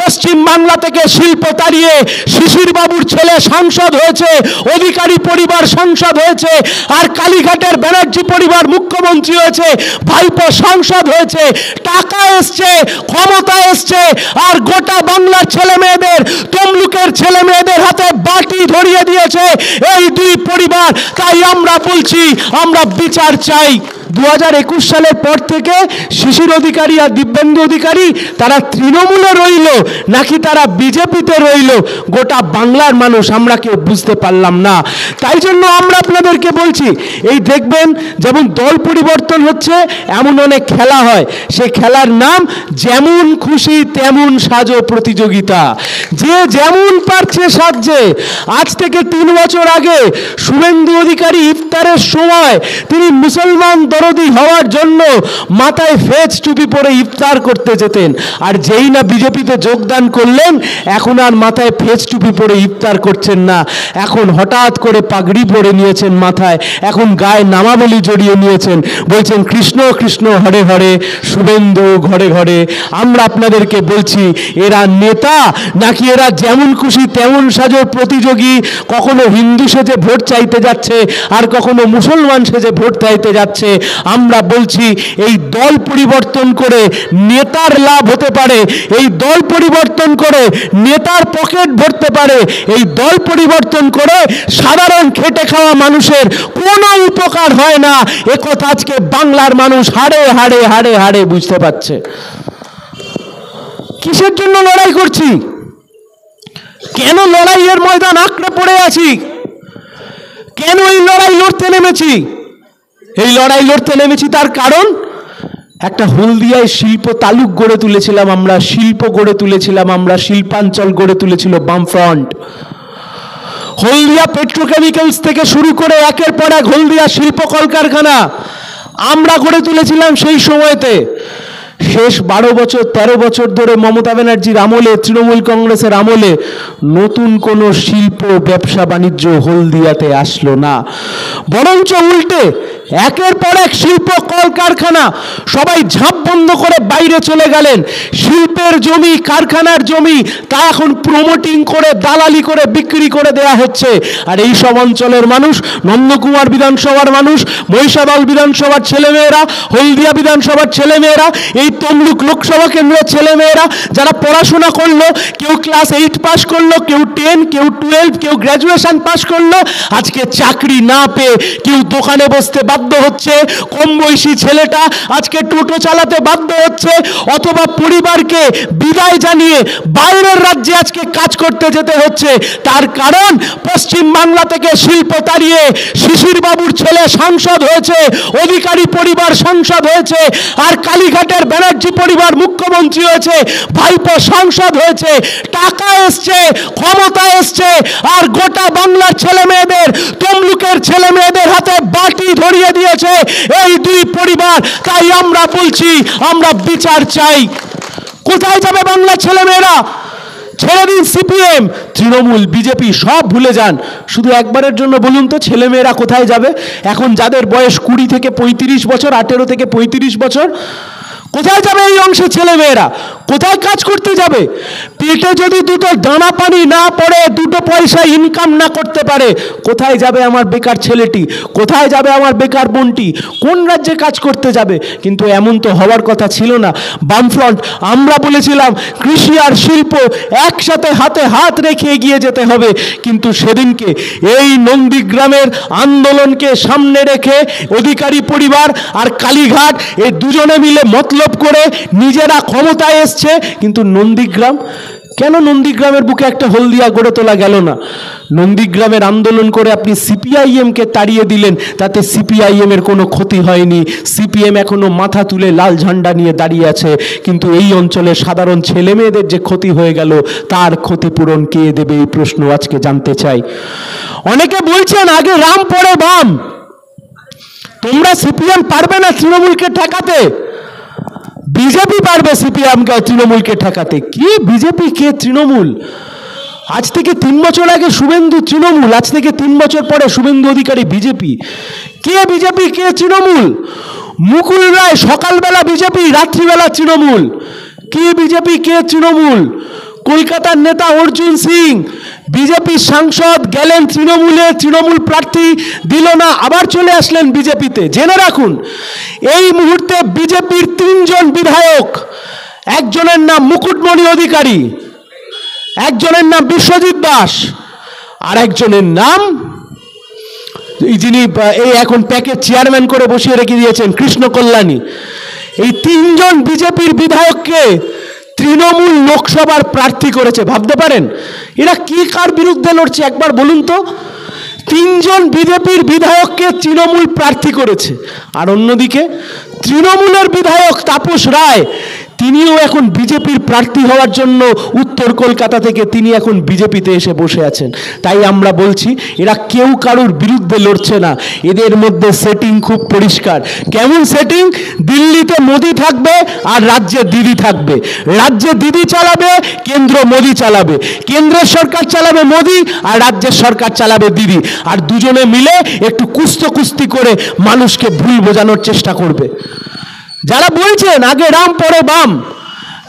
পশ্চিম বাংলা থেকে শিল্প তাড়িয়ে শিশির বাবুর ছেলে সাংসদ হয়েছে, অধিকারী পরিবার সাংসদ হয়েছে, আর কালীঘাটের ব্যানার্জি পরিবার মুখ্যমন্ত্রী হয়েছে, ভাইপো সাংসদ হয়েছে, টাকা এসছে, ক্ষমতা এসছে, আর গোটা বাংলার ছেলে মেয়েদের, তমলুকের ছেলে মেয়েদের হাতে বাটি ধরিয়ে দিয়েছে এই দুই পরিবার। তাই আমরা বলছি, আমরা বিচার চাই। 2021 সালের পর থেকে শিশির অধিকারী আর দিব্যেন্দু অধিকারী তারা তৃণমূলে রইল নাকি তারা বিজেপিতে রইল, গোটা বাংলার মানুষ আমরা কেউ বুঝতে পারলাম না। তাই জন্য আমরা আপনাদেরকে বলছি, এই দেখবেন যেমন দল পরিবর্তন হচ্ছে এমন অনেক খেলা হয়, সেই খেলার নাম যেমন খুশি তেমন সাজো প্রতিযোগিতা। যে যেমন পারছে সাজছে। আজ থেকে 3 বছর আগে শুভেন্দু অধিকারী ইফতারের সময় তিনি মুসলমান দরদি হওয়ার জন্য মাথায় ফেজ টুপি পরে ইফতার করতে যেতেন, আর যেই না বিজেপিতে যোগদান করলেন এখন আর মাথায় ফেজ টুপি পরে ইফতার করছেন না, এখন হঠাৎ করে পাগড়ি পরে নিয়েছেন মাথায়, এখন গায়ে নামাবলী জড়িয়ে নিয়েছেন, বলছেন কৃষ্ণ কৃষ্ণ হরে হরে, শুভেন্দু ঘরে ঘরে। আমরা আপনাদেরকে বলছি, এরা নেতা নাকি এরা যেমন খুশি তেমন সাজো প্রতিযোগী? কখনো হিন্দু সেজে ভোট চাইতে যাচ্ছে আর কখনো মুসলমান সেজে ভোট চাইতে যাচ্ছে। আমরা বলছি, এই দল পরিবর্তন করে নেতার লাভ হতে পারে, এই দল পরিবর্তন করে নেতার পকেট ভরতে পারে, এই দল পরিবর্তন করে সাধারণ খেটে খাওয়া মানুষের কোনো উপকার হয় না। একথা আজকে বাংলার মানুষ হাড়ে হাড়ে হাড়ে হাড়ে বুঝতে পারছে। কিসের জন্য লড়াই করছি? কেন লড়াইয়ের ময়দান আঁকড়ে পড়ে আছি? কেন এই লড়াই লড়তে নেমেছি? এই লড়াই লড়তে নেমেছি তার কারণ, একটা হলদিয়ায় শিল্প তালুক গড়ে তুলেছিলাম আমরা, শিল্প গড়ে তুলেছিলাম আমরা, শিল্পাঞ্চল গড়ে তুলেছিল বামফ্রন্ট। হলদিয়া পেট্রোকেমিক্যালস থেকে শুরু করে একের পর এক হলদিয়া শিল্প কলকারখানা আমরা গড়ে তুলেছিলাম সেই সময়তে। শেষ 12 বছর 13 বছর ধরে মমতা ব্যানার্জির আমলে, তৃণমূল কংগ্রেসের আমলে নতুন কোনো শিল্প ব্যবসা বাণিজ্য হলদিয়াতে আসলো না, বরঞ্চ উল্টে একের পর এক শিল্প কলকারখানা সবাই ঝাঁপ বন্ধ করে বাইরে চলে গেলেন। শিল্পের জমি, কারখানার জমি তা এখন প্রমোটিং করে দালালি করে বিক্রি করে দেয়া হচ্ছে। আর এই সব অঞ্চলের মানুষ, নন্দকুমার বিধানসভার মানুষ, মহিষাদল বিধানসভার ছেলেমেয়েরা, হলদিয়া বিধানসভার ছেলেমেয়েরা, এই তমলুক লোকসভা কেন্দ্রের ছেলেমেয়েরা যারা পড়াশোনা করলো, কেউ ক্লাস 8 পাস করলো, কেউ 10, কেউ 12, কেউ গ্র্যাজুয়েশন পাস করলো, আজকে চাকরি না পেয়ে কেউ দোকানে বসতে বাধ্য হচ্ছে, কম বয়সী ছেলেটা আজকে টোটো চালাতে বাধ্য হচ্ছে, অথবা পরিবারকে বিদায় জানিয়ে বাইরের রাজ্যে আজকে কাজ করতে যেতে হচ্ছে। তার কারণ পশ্চিম বাংলা থেকে শিল্প তাড়িয়ে শিশির বাবুর ছেলে সাংসদ হয়েছে, অধিকারী পরিবার সাংসদ হয়েছে, আর কালীঘাটের ব্যানার্জি পরিবার মুখ্যমন্ত্রী হয়েছে, ভাইপো সাংসদ হয়েছে, টাকা এসছে, ক্ষমতা এসছে, আর গোটা বাংলার ছেলে মেয়েদের, তমলুকের ছেলে মেয়েদের হাতে বাটি ধরিয়ে দিয়েছে এই দুই পরিবার। তাই আমরা বলছি, আমরা বিচার চাই। কোথায় যাবে বাংলার ছেলে মেয়েরা? ছেড়ে দিন সিপিএম, তৃণমূল, বিজেপি সব ভুলে যান। শুধু একবারের জন্য বলুন তো, ছেলেমেয়েরা কোথায় যাবে? এখন যাদের বয়স 20 থেকে 35 বছর, 18 থেকে 35 বছর, কোথায় যাবে এই অংশে ছেলেমেয়েরা? কোথায় কাজ করতে যাবে? পেটে যদি দুটো দানা পানি না পড়ে, দুটো পয়সা ইনকাম না করতে পারে, কোথায় যাবে আমার বেকার ছেলেটি? কোথায় যাবে আমার বেকার বোনটি? কোন রাজ্যে কাজ করতে যাবে? কিন্তু এমন তো হওয়ার কথা ছিল না। বামফ্রন্ট আমরা বলেছিলাম কৃষি আর শিল্প একসাথে হাতে হাত রেখে এগিয়ে যেতে হবে, কিন্তু সেদিনকে এই নন্দীগ্রামের আন্দোলনকে সামনে রেখে অধিকারী পরিবার আর কালীঘাট এই দুজনে মিলে মতলব করে নিজেরা ক্ষমতায় এসছে। কিন্তু নন্দীগ্রাম, কেন নন্দীগ্রামের বুকে একটা হলদিয়া গড়ে তোলা গেল না? নন্দীগ্রামের আন্দোলন করে আপনি সিপিআইএমকে তাড়িয়ে দিলেন, তাতে সিপিআইএম এর কোনো ক্ষতি হয়নি, সিপিএম এখনো মাথা তুলে লাল ঝান্ডা নিয়ে দাঁড়িয়ে আছে। কিন্তু এই অঞ্চলের সাধারণ ছেলে মেয়েদের যে ক্ষতি হয়ে গেল, তার ক্ষতিপূরণ কে দেবে? এই প্রশ্ন আজকে জানতে চাই। অনেকে বলছেন আগে রাম পরে বাম, তোমরা সিপিএম পারবে না তৃণমূলকে ঠেকাতে, বিজেপি পারবে সিপিএমকে তৃণমূলকে ঠেকাতে। কি বিজেপি, কে তৃণমূল? আজ থেকে 3 বছর আগে শুভেন্দু তৃণমূল, আজ থেকে 3 বছর পরে শুভেন্দু অধিকারী বিজেপি। কে বিজেপি, কে তৃণমূল? মুকুল রায় সকালবেলা বিজেপি, রাত্রিবেলা তৃণমূল। কে বিজেপি কে তৃণমূল? কলকাতার নেতা অর্জুন সিং বিজেপি সাংসদ, গেলেন তৃণমূলে, তৃণমূল প্রার্থী দিল না, আবার চলে আসলেন বিজেপিতে। জেনে রাখুন, এই মুহূর্তে বিজেপির 3 জন বিধায়ক, একজনের নাম মুকুটমণি অধিকারী, একজনের নাম বিশ্বজিৎ দাস, আর একজনের নাম যিনি এই এখন প্যাকেজ চেয়ারম্যান করে বসিয়ে রেখে দিয়েছেন, কৃষ্ণ কল্যাণী। এই 3 জন বিজেপির বিধায়ককে তৃণমূল লোকসভার প্রার্থী করেছে। ভাবতে পারেন এরা কি কার বিরুদ্ধে লড়ছে একবার বলুন তো? 3 জন বিজেপির বিধায়ককে তৃণমূল প্রার্থী করেছে। আর অন্যদিকে তৃণমূলের বিধায়ক তাপস রায়, তিনিও এখন বিজেপির প্রার্থী হওয়ার জন্য উত্তর কলকাতা থেকে তিনি এখন বিজেপিতে এসে বসে আছেন। তাই আমরা বলছি এরা কেউ কারোর বিরুদ্ধে লড়ছে না, এদের মধ্যে সেটিং খুব পরিষ্কার। কেমন সেটিং? দিল্লিতে মোদি থাকবে আর রাজ্যে দিদি থাকবে। রাজ্যে দিদি চালাবে, কেন্দ্র মোদি চালাবে। কেন্দ্রের সরকার চালাবে মোদি আর রাজ্যের সরকার চালাবে দিদি। আর দুজনে মিলে একটু কুস্তি করে মানুষকে ভুল বোঝানোর চেষ্টা করবে। যারা বলছেন আগে রাম পরে বাম,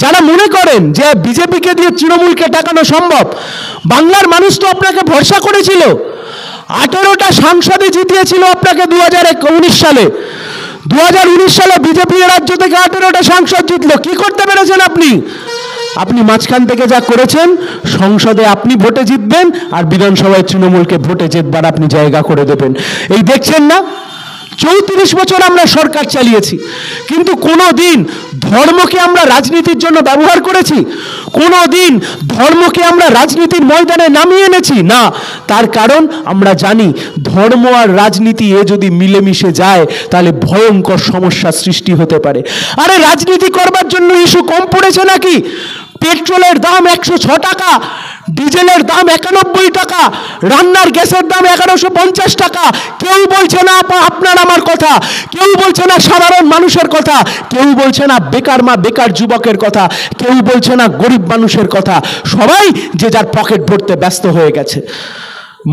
যারা মনে করেন যে বিজেপিকে দিয়ে তৃণমূলকে টাকানো সম্ভব, বাংলার মানুষ তো আপনাকে ভরসা করেছিল। 18টা সাংসদে জিতিয়েছিল আপনাকে 2019 সালে। 2019 সালে বিজেপি রাজ্য থেকে 18টা সাংসদ জিতলো। কি করতে পেরেছেন আপনি? আপনি মাঝখান থেকে যা করেছেন, সংসদে আপনি ভোটে জিতবেন আর বিধানসভায় তৃণমূলকে ভোটে জিতবার আপনি জায়গা করে দেবেন। এই দেখছেন না, 34 বছর আমরা সরকার চালিয়েছি, কিন্তু কোনো দিন ধর্মকে আমরা রাজনীতির জন্য ব্যবহার করেছি? কোনো দিন ধর্মকে আমরা রাজনীতির ময়দানে নামিয়ে এনেছি? না। তার কারণ আমরা জানি ধর্ম আর রাজনীতি যদি মিলেমিশে যায় তাহলে ভয়ঙ্কর সমস্যার সৃষ্টি হতে পারে। আরে রাজনীতি করবার জন্য ইস্যু কম পড়েছে নাকি? পেট্রোলের দাম 106 টাকা, ডিজেলের দাম 91 টাকা, রান্নার গ্যাসের দাম 1150 টাকা। কেউ বলছে না আপনার আমার কথা, কেউ বলছে না সাধারণ মানুষের কথা, কেউ বলছে না বেকার মা বেকার যুবকের কথা, কেউ বলছে না গরিব মানুষের কথা। সবাই যে যার পকেট ভরতে ব্যস্ত হয়ে গেছে।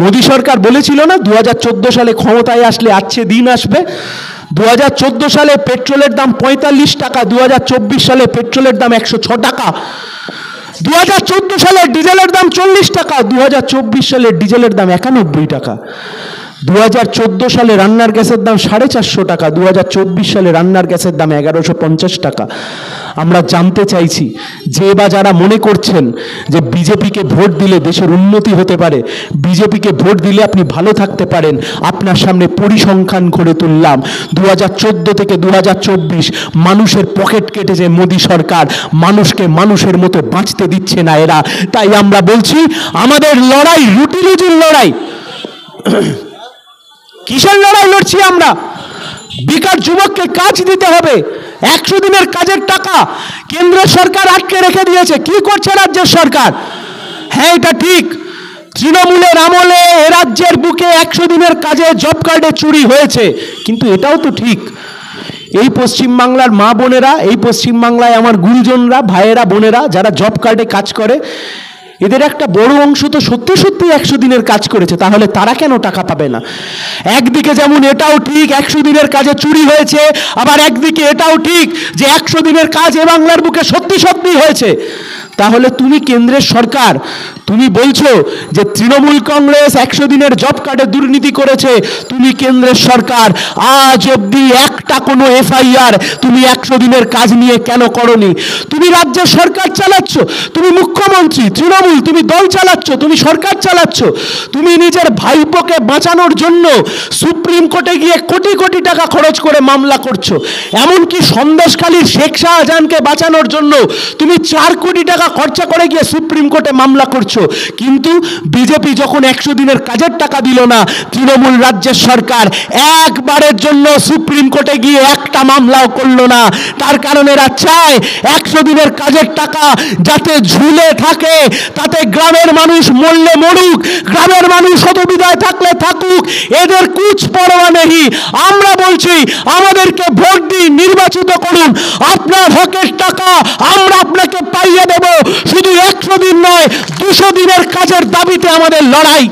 মোদী সরকার বলেছিল না 2014 সালে ক্ষমতায় আসলে আচ্ছে দিন আসবে। 2014 সালে পেট্রোলের দাম 45 টাকা, 2024 সালে পেট্রোলের দাম 106 টাকা। 2014 সালে ডিজেলের দাম 40 টাকা, 2024 সালে ডিজেলের দাম 91 টাকা। 2014 সালে রান্নার গ্যাসের দাম 450 টাকা, 2024 সালে রান্নার গ্যাসের দাম 1150 টাকা। আমরা জানতে চাইছি যে বা যারা মনে করছেন যে বিজেপিকে ভোট দিলে দেশের উন্নতি হতে পারে, বিজেপিকে ভোট দিলে আপনি ভালো থাকতে পারেন, আপনার সামনে পরিসংখ্যান করে তুললাম। 2014 থেকে 2024 মানুষের পকেট কেটেছে মোদী সরকার, মানুষকে মানুষের মতো বাঁচতে দিচ্ছে না এরা। তাই আমরা বলছি আমাদের লড়াই রুটি রুজির লড়াই। কিসের লড়াই লড়ছি আমরা? বেকার যুবককে কাজ দিতে হবে। 100 দিনের কাজের টাকা কেন্দ্র সরকার আটকে রেখে দিয়েছে। কি করছে রাজ্যের সরকার? হ্যাঁ, এটা ঠিক, তৃণমূলের আমলে এ রাজ্যের বুকে 100 দিনের কাজে জব কার্ডে চুরি হয়েছে, কিন্তু এটাও তো ঠিক এই পশ্চিমবাংলার মা বোনেরা, এই পশ্চিমবাংলায় আমার গুরুজনরা, ভাইয়েরা, বোনেরা যারা জব কার্ডে কাজ করে, এদের একটা বড় অংশ তো সত্যি সত্যি 100 দিনের কাজ করেছে, তাহলে তারা কেন টাকা পাবে না? একদিকে যেমন এটাও ঠিক 100 দিনের কাজে চুরি হয়েছে, আবার একদিকে এটাও ঠিক যে 100 দিনের কাজ এ বাংলার বুকে সত্যি সত্যি হয়েছে। তাহলে তুমি কেন্দ্রের সরকার, তুমি বলছো যে তৃণমূল কংগ্রেস 100 দিনের জব কার্ডে দুর্নীতি করেছে, তুমি কেন্দ্রের সরকার আজ অবধি একটা কোনো এফআইআর তুমি 100 দিনের কাজ নিয়ে কেন করনি? তুমি রাজ্যের সরকার চালাচ্ছ, তুমি মুখ্যমন্ত্রী, তৃণমূল, তুমি দল চালাচ্ছ, তুমি সরকার চালাচ্ছ, তুমি নিজের ভাইপোকে বাঁচানোর জন্য সুপ্রিম কোর্টে গিয়ে কোটি কোটি টাকা খরচ করে মামলা করছো। এমনকি সন্দেশখালীর শেখ শাহজাহানকে বাঁচানোর জন্য তুমি 4 কোটি টাকা খরচা করে গিয়ে সুপ্রিম কোর্টে মামলা করছো। কিন্তু বিজেপি যখন 100 দিনের কাজের টাকা দিল না, তৃণমূল রাজ্যের সরকার একবারের জন্য সুপ্রিম কোর্টে গিয়ে একটা মামলাও করলো না। তার কারণে এরা চায় 100 দিনের কাজের টাকা যাতে ঝুলে থাকে, তাতে গ্রামের মানুষ মরলে মরুক, গ্রামের মানুষ হতবিদায় থাকলে থাকুক, এদের কুছ পরোয়া নেই। আমরা বলছি আমাদেরকে ভোট দিন, নির্বাচিত করুন, আপনার হকের টাকা আমরা আপনাকে পাইয়ে দেব। শুধু 100 দিন নয়, 200 দিনের কাজের দাবিতে আমাদের লড়াই।